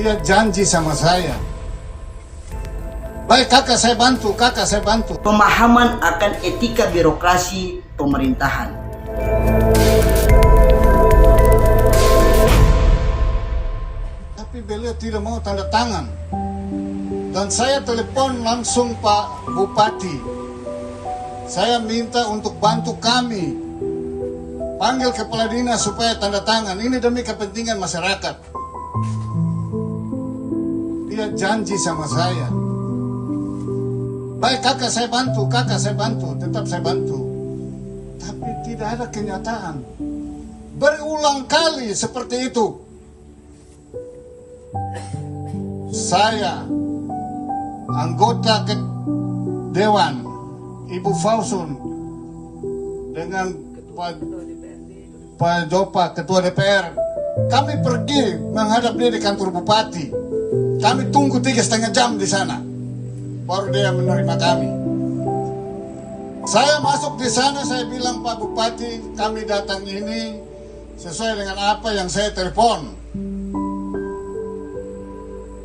Dia janji sama saya. Baik kakak, saya bantu, kakak saya bantu. Pemahaman akan etika birokrasi pemerintahan. Tapi beliau tidak mau tanda tangan. Dan saya telepon langsung Pak Bupati. Saya minta untuk bantu kami. Panggil kepala dinas supaya tanda tangan. Ini demi kepentingan masyarakat. Dia janji sama saya. Baik kakak, saya bantu, kakak saya bantu, tetap saya bantu. Tapi tidak ada kenyataan. Berulang kali seperti itu. Saya, anggota Dewan, Ibu Fausun, dengan Pak Jopa, Ketua DPR, kami pergi menghadap dia di kantor Bupati. Kami tunggu 3,5 jam di sana, baru dia menerima kami. Saya masuk di sana, saya bilang, Pak Bupati, kami datang ini sesuai dengan apa yang saya telepon,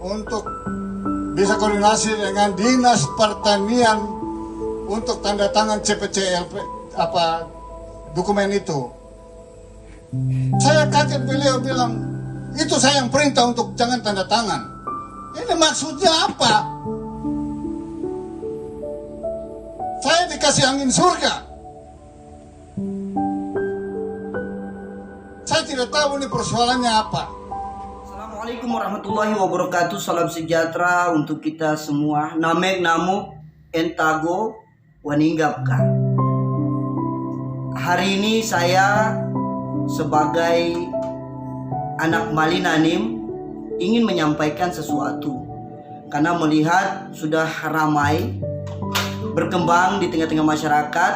untuk bisa koordinasi dengan Dinas Pertanian untuk tanda tangan CPCLP dokumen itu. Saya kaget, beliau bilang, itu saya yang perintah untuk jangan tanda tangan. Ini maksudnya apa? Saya dikasih angin surga. Saya tidak tahu ini persoalannya apa. Assalamualaikum warahmatullahi wabarakatuh. Salam sejahtera untuk kita semua. Namek namu entago waninggapka. Hari ini saya sebagai anak Malinanim ingin menyampaikan sesuatu, karena melihat sudah ramai berkembang di tengah-tengah masyarakat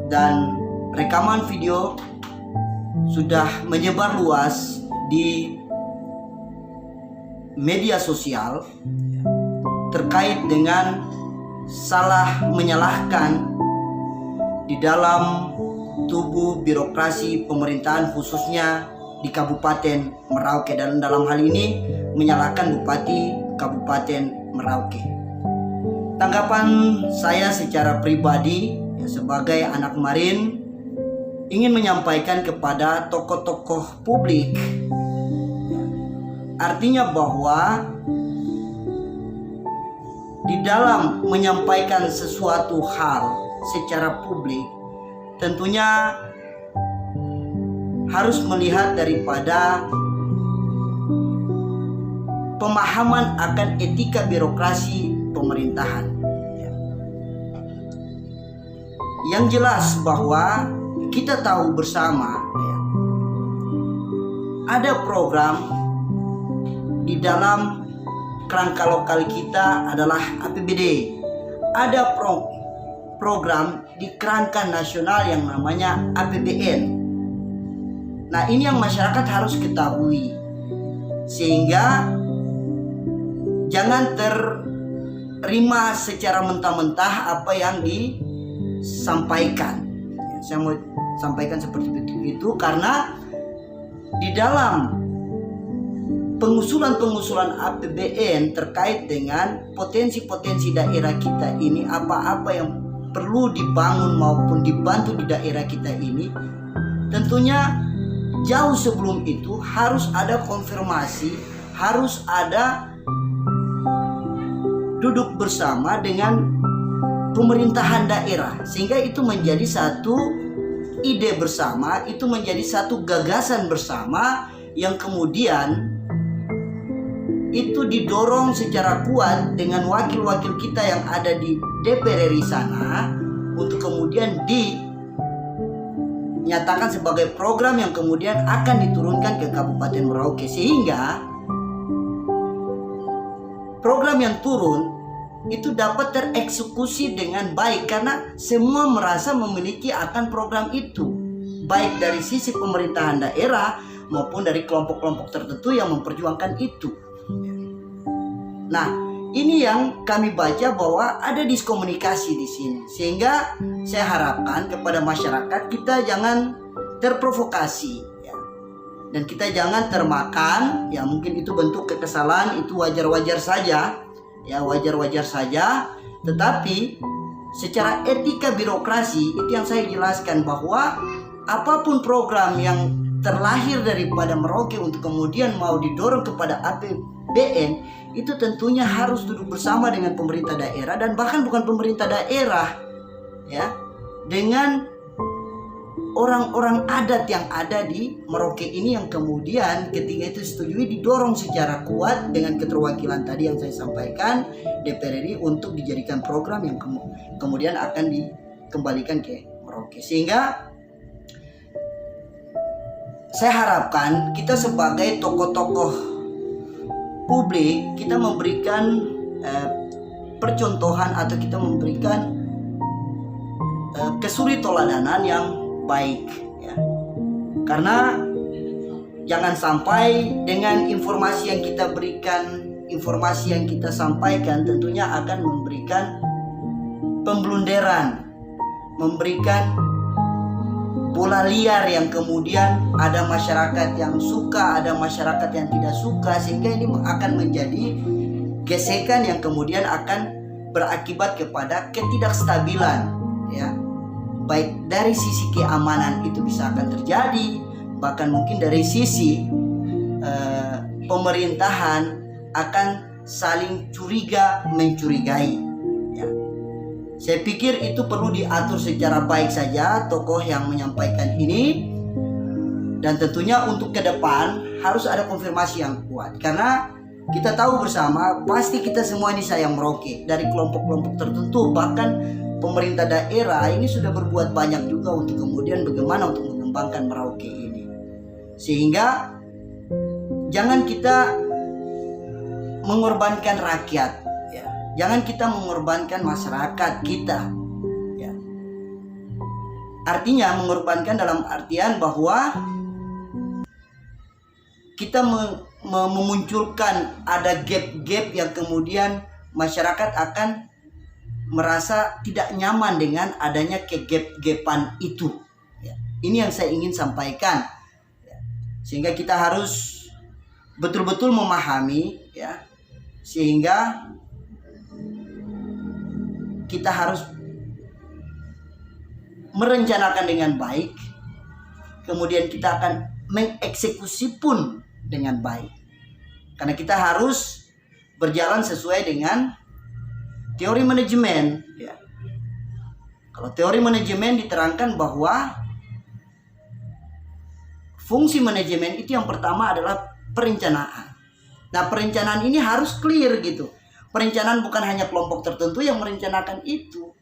dan rekaman video sudah menyebar luas di media sosial terkait dengan salah menyalahkan di dalam tubuh birokrasi pemerintahan, khususnya di Kabupaten Merauke, dan dalam hal ini menyalahkan Bupati Kabupaten Merauke. Tanggapan saya secara pribadi sebagai anak Marin ingin menyampaikan kepada tokoh-tokoh publik, artinya bahwa di dalam menyampaikan sesuatu hal secara publik tentunya harus melihat daripada pemahaman akan etika birokrasi pemerintahan. Yang jelas bahwa kita tahu bersama ada program di dalam kerangka lokal kita adalah APBD. Ada program di kerangka nasional yang namanya APBN. Nah, ini yang masyarakat harus ketahui, sehingga jangan terima secara mentah-mentah apa yang disampaikan. Saya mau sampaikan seperti itu karena di dalam pengusulan APBN terkait dengan potensi-potensi daerah kita ini, apa-apa yang perlu dibangun maupun dibantu di daerah kita ini, tentunya jauh sebelum itu harus ada konfirmasi, harus ada duduk bersama dengan pemerintahan daerah, sehingga itu menjadi satu ide bersama, itu menjadi satu gagasan bersama yang kemudian itu didorong secara kuat dengan wakil-wakil kita yang ada di DPR RI sana untuk kemudian dinyatakan sebagai program yang kemudian akan diturunkan ke Kabupaten Merauke, sehingga program yang turun itu dapat tereksekusi dengan baik karena semua merasa memiliki akan program itu, baik dari sisi pemerintahan daerah maupun dari kelompok-kelompok tertentu yang memperjuangkan itu. Nah, ini yang kami baca bahwa ada diskomunikasi di sini, sehingga saya harapkan kepada masyarakat kita jangan terprovokasi, ya. Dan kita jangan termakan, ya mungkin itu bentuk kekesalan, itu wajar-wajar saja, ya wajar-wajar saja. Tetapi secara etika birokrasi itu yang saya jelaskan, bahwa apapun program yang terlahir daripada Merauke untuk kemudian mau didorong kepada APBN, itu tentunya harus duduk bersama dengan pemerintah daerah, dan bahkan bukan pemerintah daerah, ya, dengan orang-orang adat yang ada di Merauke ini, yang kemudian ketika itu setujui didorong secara kuat dengan keterwakilan tadi yang saya sampaikan DPR RI untuk dijadikan program yang kemudian akan dikembalikan ke Merauke. Sehingga saya harapkan kita sebagai tokoh-tokoh publik, kita memberikan percontohan atau kita memberikan kesuritoladanan yang baik, ya. Karena jangan sampai dengan informasi yang kita berikan, informasi yang kita sampaikan tentunya akan memberikan pembelunderan, memberikan bola liar yang kemudian ada masyarakat yang suka, ada masyarakat yang tidak suka, sehingga ini akan menjadi gesekan yang kemudian akan berakibat kepada ketidakstabilan, ya. Baik dari sisi keamanan itu bisa akan terjadi, bahkan mungkin dari sisi pemerintahan akan saling curiga mencurigai, ya. Saya pikir itu perlu diatur secara baik saja tokoh yang menyampaikan ini, dan tentunya untuk ke depan harus ada konfirmasi yang kuat, karena kita tahu bersama pasti kita semua ini sayang Merauke, dari kelompok-kelompok tertentu, bahkan pemerintah daerah ini sudah berbuat banyak juga untuk kemudian bagaimana untuk mengembangkan Merauke ini. Sehingga jangan kita mengorbankan rakyat, ya. Jangan kita mengorbankan masyarakat kita, ya. Artinya mengorbankan dalam artian bahwa kita memunculkan ada gap-gap yang kemudian masyarakat akan merasa tidak nyaman dengan adanya kegap-gapan itu, ya. Ini yang saya ingin sampaikan, ya. Sehingga kita harus betul-betul memahami, ya, sehingga kita harus merencanakan dengan baik, kemudian kita akan mengeksekusi pun dengan baik, karena kita harus berjalan sesuai dengan teori manajemen, ya. Kalau teori manajemen diterangkan bahwa fungsi manajemen itu yang pertama adalah perencanaan. Nah, perencanaan ini harus clear gitu. Perencanaan bukan hanya kelompok tertentu yang merencanakan itu.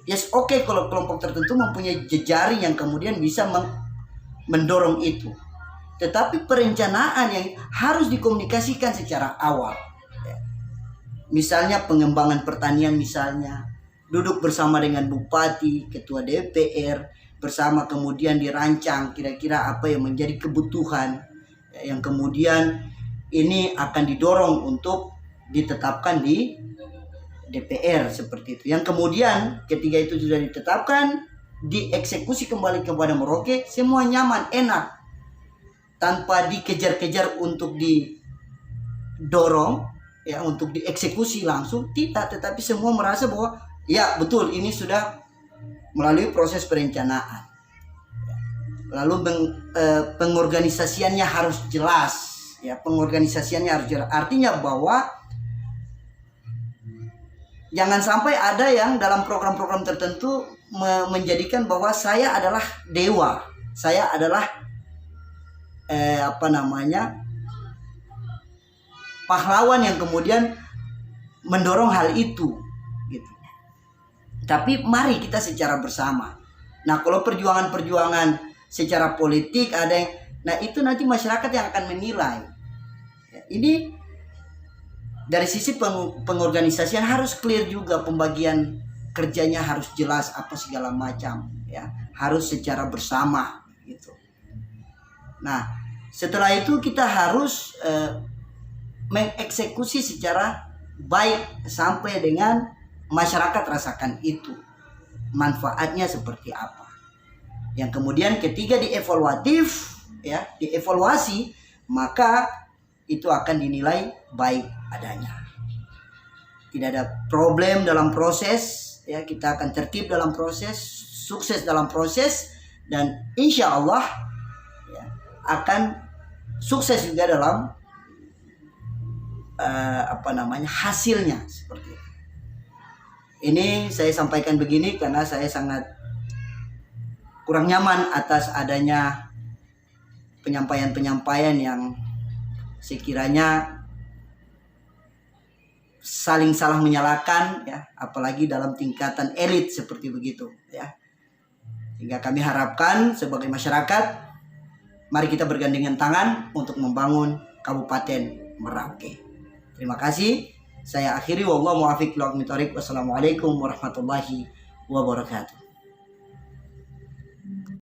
Yes, oke, kalau kelompok tertentu mempunyai jejaring yang kemudian bisa mendorong itu. Tetapi perencanaan yang harus dikomunikasikan secara awal. Misalnya pengembangan pertanian, misalnya duduk bersama dengan bupati, ketua DPR bersama, kemudian dirancang kira-kira apa yang menjadi kebutuhan, yang kemudian ini akan didorong untuk ditetapkan di DPR seperti itu. Yang kemudian ketika itu sudah ditetapkan, dieksekusi kembali kepada Merauke, semua nyaman, enak, tanpa dikejar-kejar untuk didorong, ya, untuk dieksekusi langsung, tidak, tetapi semua merasa bahwa ya betul ini sudah melalui proses perencanaan. Lalu pengorganisasiannya harus jelas, ya, pengorganisasiannya harus jelas. Artinya bahwa jangan sampai ada yang dalam program-program tertentu menjadikan bahwa saya adalah dewa, saya adalah pahlawan yang kemudian mendorong hal itu, gitu. Tapi mari kita secara bersama. Nah, kalau perjuangan-perjuangan secara politik ada yang, nah itu nanti masyarakat yang akan menilai. Ya, ini dari sisi pengorganisasian harus clear juga, pembagian kerjanya harus jelas apa segala macam, ya, harus secara bersama, gitu. Nah, setelah itu kita harus mengeksekusi secara baik sampai dengan masyarakat rasakan itu manfaatnya seperti apa. Yang kemudian ketiga dievaluatif, ya, dievaluasi, maka itu akan dinilai baik adanya. Tidak ada problem dalam proses, ya, kita akan tertib dalam proses, sukses dalam proses, dan insya Allah ya, akan sukses juga dalam hasilnya seperti itu. Ini saya sampaikan begini karena saya sangat kurang nyaman atas adanya penyampaian-penyampaian yang sekiranya saling salah menyalahkan, ya, apalagi dalam tingkatan elit seperti begitu, ya. Sehingga kami harapkan sebagai masyarakat, mari kita bergandengan tangan untuk membangun Kabupaten Merauke. Terima kasih. Saya akhiri, wallahu muwaffiq ila aqwamit thoriq. Wassalamualaikum warahmatullahi wabarakatuh.